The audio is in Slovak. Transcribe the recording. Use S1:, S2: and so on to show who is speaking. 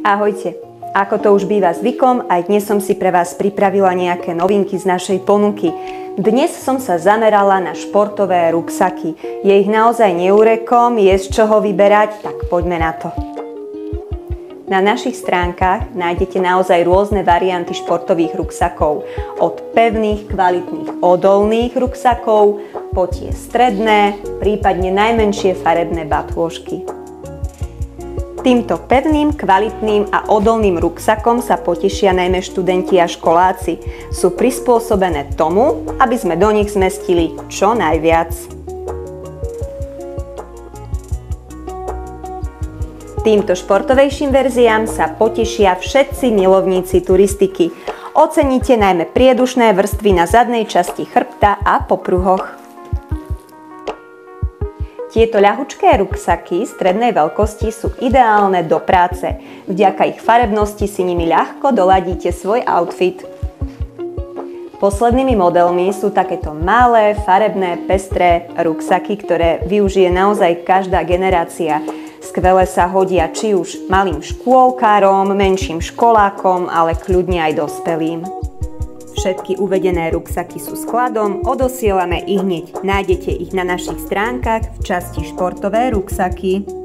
S1: Ahojte, ako to už býva zvykom, aj dnes som si pre vás pripravila nejaké novinky z našej ponuky. Dnes som sa zamerala na športové ruksaky. Je ich naozaj neurekom, je z čoho vyberať, tak poďme na to. Na našich stránkach nájdete naozaj rôzne varianty športových ruksakov. Od pevných, kvalitných, odolných ruksakov po tie stredné, prípadne najmenšie farebné batôžky. Týmto pevným, kvalitným a odolným ruksakom sa potešia najmä študenti a školáci. Sú prispôsobené tomu, aby sme do nich zmestili čo najviac. Týmto športovejším verziám sa potešia všetci milovníci turistiky. Oceníte najmä priedušné vrstvy na zadnej časti chrbta a popruhoch. Tieto ľahučké ruksaky strednej veľkosti sú ideálne do práce. Vďaka ich farebnosti si nimi ľahko doladíte svoj outfit. Poslednými modelmi sú takéto malé, farebné, pestré ruksaky, ktoré využije naozaj každá generácia. Skvele sa hodia či už malým škôlkárom, menším školákom, ale kľudne aj dospelým. Všetky uvedené ruksaky sú skladom, odosielame ich hneď. Nájdete ich na našich stránkach v časti športové ruksaky.